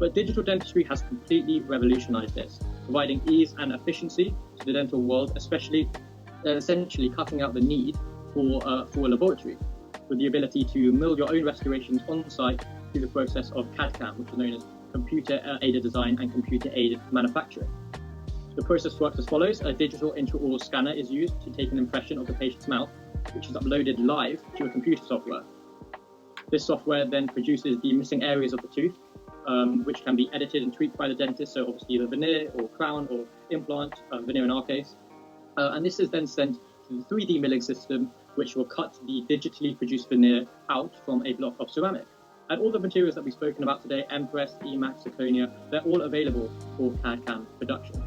But digital dentistry has completely revolutionized this, providing ease and efficiency to the dental world, especially essentially cutting out the need for a laboratory, with the ability to mill your own restorations on site through the process of CAD/CAM, which is known as computer-aided design and computer-aided manufacturing. The process works as follows. A digital intraoral scanner is used to take an impression of the patient's mouth, which is uploaded live to a computer software. This software then produces the missing areas of the tooth, which can be edited and tweaked by the dentist, so obviously either veneer or crown or implant, veneer in our case. And this is then sent the 3D milling system, which will cut the digitally produced veneer out from a block of ceramic. And all the materials that we've spoken about today, Empress, Emax, zirconia, they're all available for CAD/CAM production.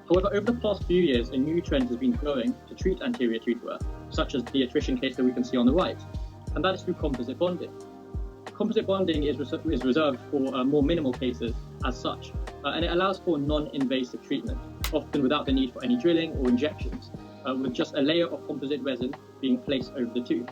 However, over the past few years, a new trend has been growing to treat anterior toothwear, such as the attrition case that we can see on the right, and that is through composite bonding. Composite bonding is reserved for more minimal cases as such, and it allows for non-invasive treatment, often without the need for any drilling or injections, with just a layer of composite resin being placed over the tooth.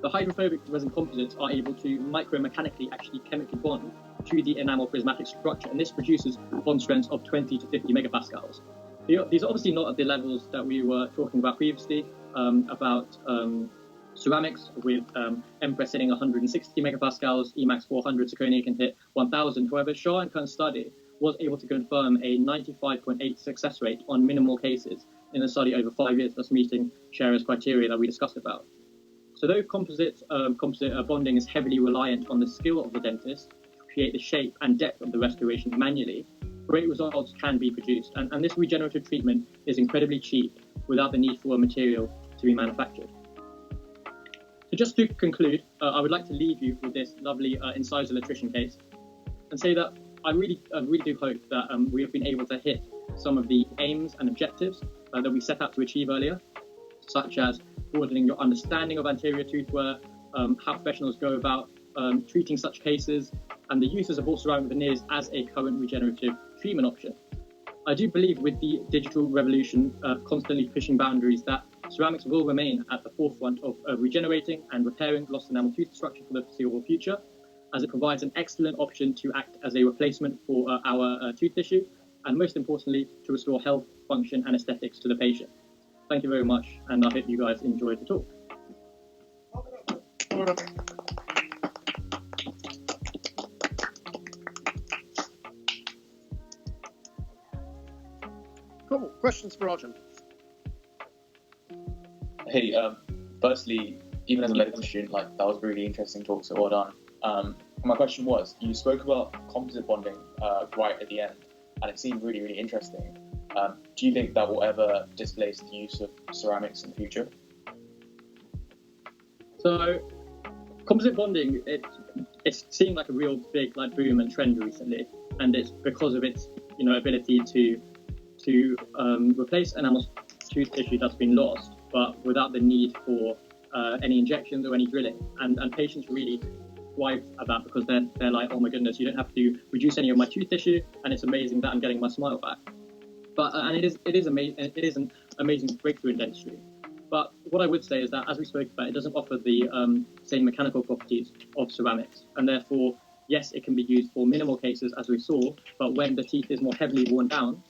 The hydrophobic resin composites are able to micromechanically actually chemically bond to the enamel prismatic structure, and this produces bond strengths of 20 to 50 megapascals. These are obviously not at the levels that we were talking about previously, about ceramics with Empress hitting 160 megapascals, Emax 400, zirconia can hit 1000. However, Shah and Khan's study was able to confirm a 95.8 success rate on minimal cases in a study over 5 years, thus meeting Scherer's criteria that we discussed about. So though composite bonding is heavily reliant on the skill of the dentist to create the shape and depth of the restoration manually, great results can be produced. And this regenerative treatment is incredibly cheap without the need for a material to be manufactured. So just to conclude, I would like to leave you with this lovely incisal attrition case and say that I really do hope that we have been able to hit some of the aims and objectives that we set out to achieve earlier, such as broadening your understanding of anterior toothwear, how professionals go about treating such cases, and the uses of all ceramic veneers as a current regenerative treatment option. I do believe with the digital revolution constantly pushing boundaries that ceramics will remain at the forefront of regenerating and repairing lost enamel tooth structure for the foreseeable future, as it provides an excellent option to act as a replacement for our tooth tissue, and most importantly, to restore health, function, and aesthetics to the patient. Thank you very much, and I hope you guys enjoyed the talk. Cool. Questions for Rajan? Hey, firstly, even as a medical student, like that was a really interesting talk, so well done. My question was, you spoke about composite bonding right at the end, and it seemed really, really interesting. Do you think that will ever displace the use of ceramics in the future? So, composite bonding, it's seemed like a real big boom and trend recently, and it's because of its ability to replace enamel tooth tissue that's been lost, but without the need for any injections or any drilling. And patients really thrive at that because they're like, oh my goodness, you don't have to reduce any of my tooth tissue, and it's amazing that I'm getting my smile back. But and it is amazing. It is an amazing breakthrough in dentistry. But what I would say is that, as we spoke about, it doesn't offer the same mechanical properties of ceramics, and therefore, yes, it can be used for minimal cases, as we saw. But when the teeth is more heavily worn down,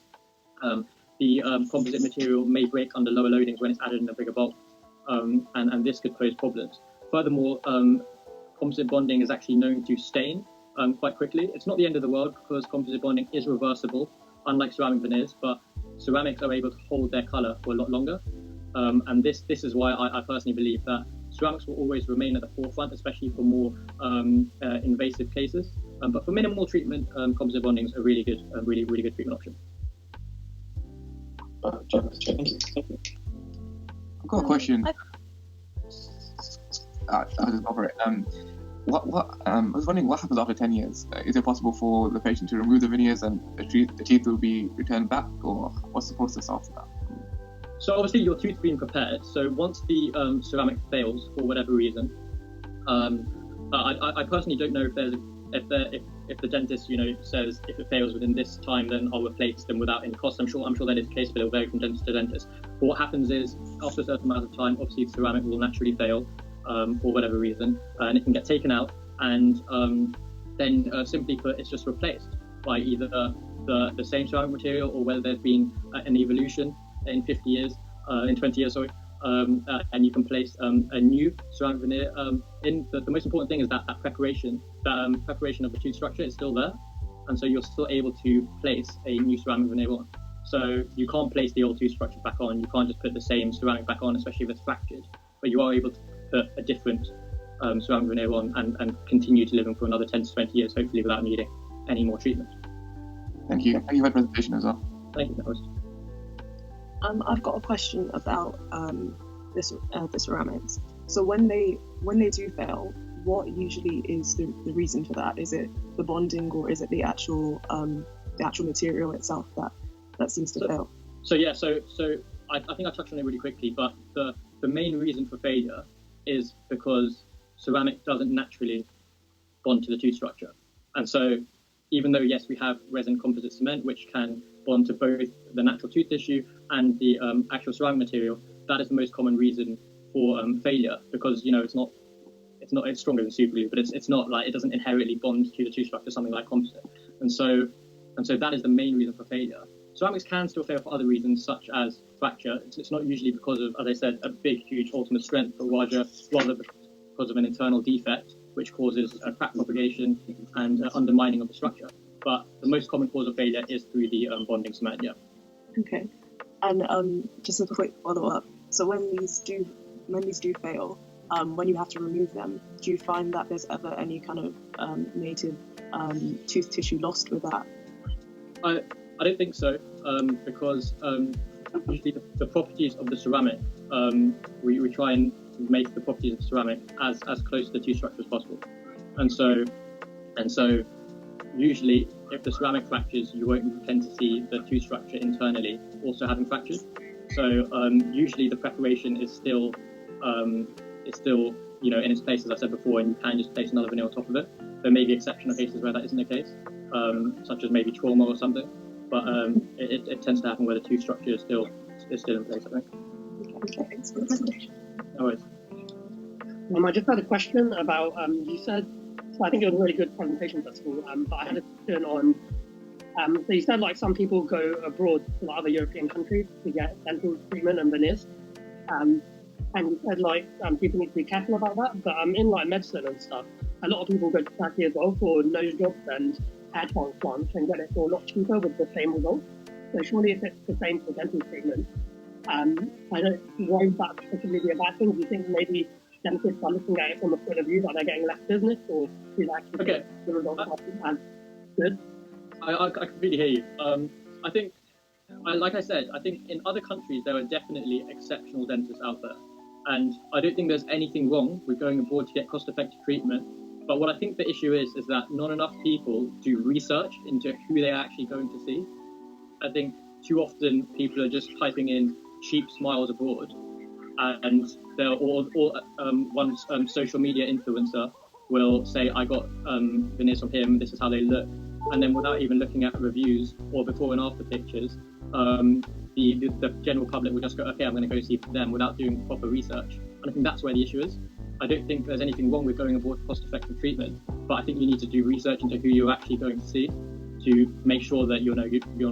the composite material may break under lower loadings when it's added in a bigger bulk, and this could pose problems. Furthermore, composite bonding is actually known to stain quite quickly. It's not the end of the world because composite bonding is reversible, unlike ceramic veneers, but ceramics are able to hold their colour for a lot longer. And this is why I personally believe that ceramics will always remain at the forefront, especially for more invasive cases. But for minimal treatment, composite bonding is a really good treatment option. Thank you. I've got a question. I'll just go for it. I was wondering what happens after 10 years? Is it possible for the patient to remove the veneers and the teeth will be returned back, or what's the process after that? So obviously your tooth's been prepared. So once the ceramic fails for whatever reason, I personally don't know if the dentist says if it fails within this time, then I'll replace them without any cost. I'm sure that is the case, but it'll vary from dentist to dentist. But what happens is after a certain amount of time, obviously the ceramic will naturally fail. For whatever reason, and it can get taken out, and then simply put, it's just replaced by either the same ceramic material, or whether there's been an evolution in 20 years, and you can place a new ceramic veneer. The most important thing is that preparation of the tooth structure is still there, and so you're still able to place a new ceramic veneer on. So you can't place the old tooth structure back on. You can't just put the same ceramic back on, especially if it's fractured. But you are able to put a different ceramic veneer on and continue to live in for another 10 to 20 years, hopefully without needing any more treatment. Thank you. Thank you for the presentation as well. Thank you, I've got a question about the ceramics. So when they do fail, what usually is the reason for that? Is it the bonding, or is it the actual material itself that seems to fail? So I think I touched on it really quickly, but the main reason for failure is because ceramic doesn't naturally bond to the tooth structure. And so even though, yes, we have resin composite cement, which can bond to both the natural tooth tissue and the actual ceramic material, that is the most common reason for failure, because, it's stronger than super glue, but it's not like, it doesn't inherently bond to the tooth structure, something like composite. And so that is the main reason for failure. Ceramics can still fail for other reasons, such as fracture. It's not usually because of, as I said, a big, huge ultimate strength, but rather because of an internal defect, which causes crack propagation and undermining of the structure. But the most common cause of failure is through the bonding cement, yeah. Okay. And just a quick follow-up. So when these do fail, when you have to remove them, do you find that there's ever any kind of native tooth tissue lost with that? I don't think so, because usually the properties of the ceramic, we try and make the properties of the ceramic as close to the tooth structure as possible. And so usually if the ceramic fractures, you won't tend to see the tooth structure internally also having fractured. So usually the preparation is still in its place, as I said before, and you can just place another veneer on top of it. There may be exceptional cases where that isn't the case, such as maybe trauma or something. But it tends to happen where the tooth structure is still in place, I think. Okay. No worries. I just had a question about, you said, so I think it was a really good presentation, first of all, but I had a question on, so you said like some people go abroad to other European countries to get dental treatment and veneers, and you said like people need to be careful about that, but in like medicine and stuff, a lot of people go to Turkey as well for nose jobs and hair transplants and get it for a lot cheaper with the same results. So surely if it's the same for dental treatment, I don't why would that possibly be a bad thing? Do you think maybe dentists are looking at it from the point of view that they're getting less business, or is actually the results as good? I completely hear you. I think, like I said, I think in other countries there are definitely exceptional dentists out there, and I don't think there's anything wrong with going abroad to get cost-effective treatment. But what I think the issue is that not enough people do research into who they're actually going to see. I think too often people are just typing in cheap smiles abroad, and they're one social media influencer will say, I got veneers from him, this is how they look. And then without even looking at reviews or before and after pictures, the general public will just go, okay, I'm going to go see them without doing proper research. And I think that's where the issue is. I don't think there's anything wrong with going abroad for cost-effective treatment, but I think you need to do research into who you're actually going to see to make sure that you're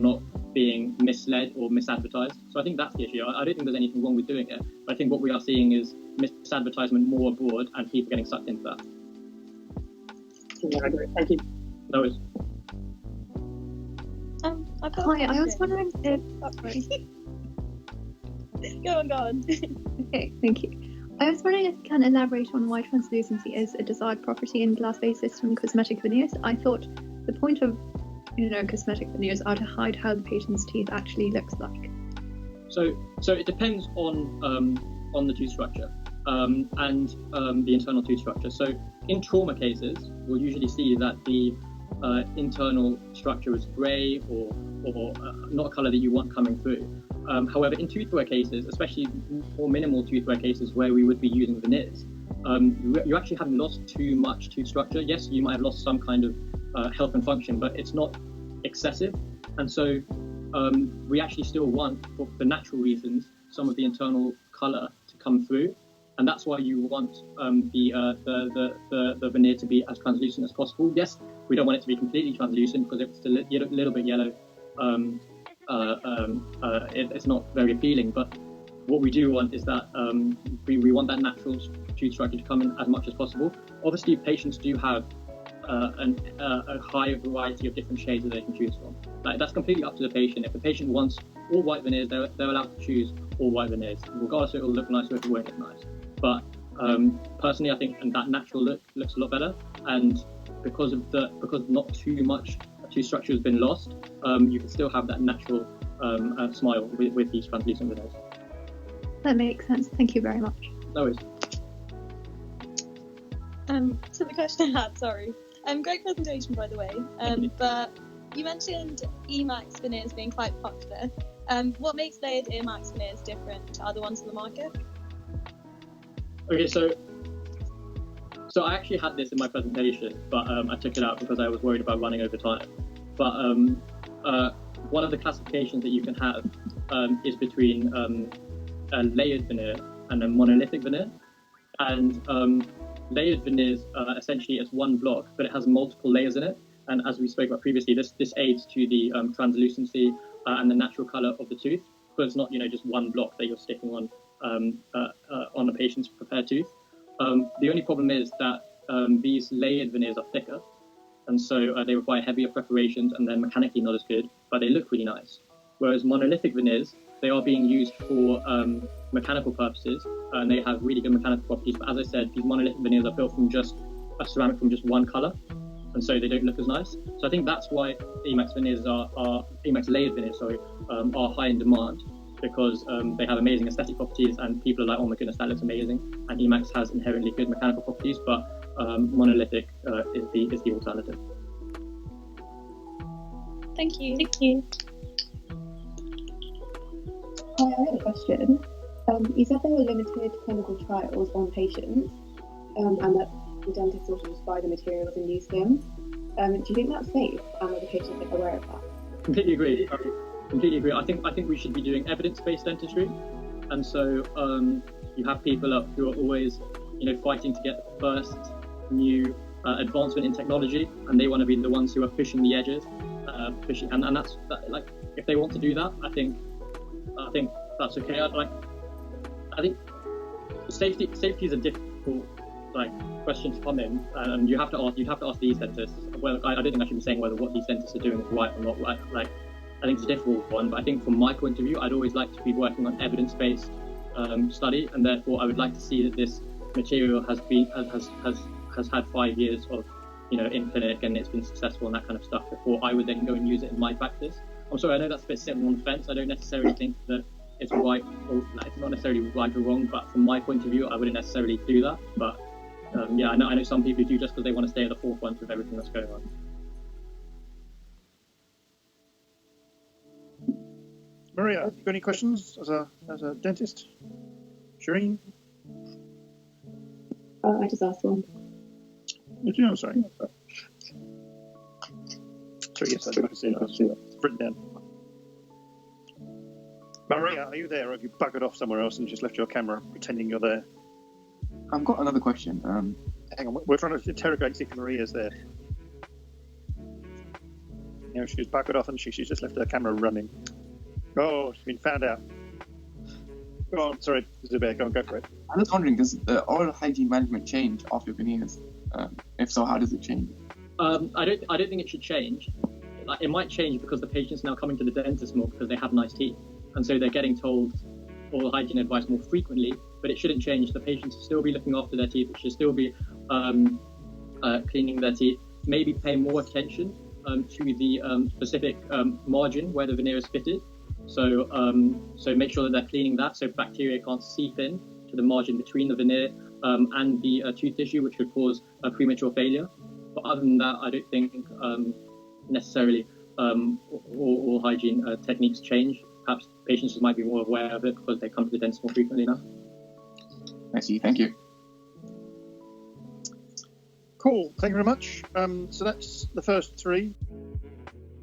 not being misled or misadvertised. So I think that's the issue. I don't think there's anything wrong with doing it, but I think what we are seeing is misadvertisement more abroad and people getting sucked into that. Yeah, I agree. Thank you. No worries. Hi, I was wondering if... Go on. Okay, thank you. I was wondering if you can elaborate on why translucency is a desired property in glass-based system cosmetic veneers. I thought the point of cosmetic veneers are to hide how the patient's teeth actually looks like. So it depends on the tooth structure and the internal tooth structure. So in trauma cases, we'll usually see that the internal structure is grey or not a colour that you want coming through. However, in toothwear cases, especially more minimal toothwear cases where we would be using veneers, you actually haven't lost too much tooth structure. Yes, you might have lost some kind of health and function, but it's not excessive. And so we actually still want, for natural reasons, some of the internal colour to come through. And that's why you want the veneer to be as translucent as possible. Yes, we don't want it to be completely translucent because if it's a little bit yellow, it's not very appealing. But what we do want is that we want that natural tooth structure to come in as much as possible. Obviously, patients do have a high variety of different shades that they can choose from. That's completely up to the patient. If the patient wants all white veneers, they're allowed to choose all white veneers, regardless if it will look nice or if it won't look nice. But personally, I think that natural look looks a lot better. And because not too much tooth structure has been lost, you can still have that natural smile with these translucent veneers. That makes sense. Thank you very much. No worries. So the question I had, sorry. Great presentation, by the way. But you mentioned Emax veneers being quite popular. What makes layered Emax veneers different to other ones in the market? Okay, so I actually had this in my presentation, but I took it out because I was worried about running over time. But one of the classifications that you can have is between a layered veneer and a monolithic veneer. And layered veneers essentially it's one block, but it has multiple layers in it. And as we spoke about previously, this aids to the translucency and the natural color of the tooth, because it's not just one block that you're sticking on a patient's prepared tooth. The only problem is that these layered veneers are thicker, and so they require heavier preparations, and they're mechanically not as good, but they look really nice. Whereas monolithic veneers, they are being used for mechanical purposes, and they have really good mechanical properties. But as I said, these monolithic veneers are built from just a ceramic from just one color, and so they don't look as nice. So I think that's why Emax veneers Emax layered veneers, are high in demand, because they have amazing aesthetic properties, and people are like, oh my goodness, that looks amazing. And Emax has inherently good mechanical properties, but monolithic is the alternative. Thank you. Thank you. Hi, I had a question. You said there were limited clinical trials on patients, and that the dentist sort of just buy the materials and use them. Do you think that's safe? And are the patients aware of that? Completely agree. I think we should be doing evidence-based dentistry, and so you have people up who are always, fighting to get the first new advancement in technology, and they want to be the ones who are pushing the edges, and that's like, if they want to do that, I think that's okay. I think safety is a difficult question to come in, and you'd have to ask these dentists. Well, I don't think I should be saying whether what these dentists are doing is right or not right. I think it's a difficult one, but I think from my point of view, I'd always like to be working on evidence-based study, and therefore I would like to see that this material has had 5 years of in clinic, and it's been successful and that kind of stuff before I would then go and use it in my practice. I'm sorry, I know that's a bit sitting on the fence. I don't necessarily think that it's right, or it's not necessarily right or wrong, but from my point of view, I wouldn't necessarily do that. But yeah, I know some people do just because they want to stay at the forefront of everything that's going on. Maria, you got any questions as a dentist? Shireen? I just asked one. Did you? I'm sorry. Sorry, yes, I can see it. It's written down. Maria, are you there, or have you buggered off somewhere else and just left your camera pretending you're there? I've got another question. Hang on, we're trying to interrogate see if Maria's there. She's buggered off and she's just left her camera running. Oh, she's been found out. Go on, sorry, Zubair, go for it. I was wondering, does the oral hygiene management change after veneers? If so, how does it change? I don't think it should change. It might change because the patient's now coming to the dentist more because they have nice teeth, and so they're getting told oral hygiene advice more frequently. But it shouldn't change. The patients should still be looking after their teeth. It should still be cleaning their teeth. Maybe pay more attention to the specific margin where the veneer is fitted. So make sure that they're cleaning that so bacteria can't seep in to the margin between the veneer and the tooth tissue, which would cause a premature failure. But other than that, I don't think necessarily oral hygiene techniques change. Perhaps patients might be more aware of it because they come to the dentist more frequently now. I see, thank you. Cool, thank you very much. So that's the first three.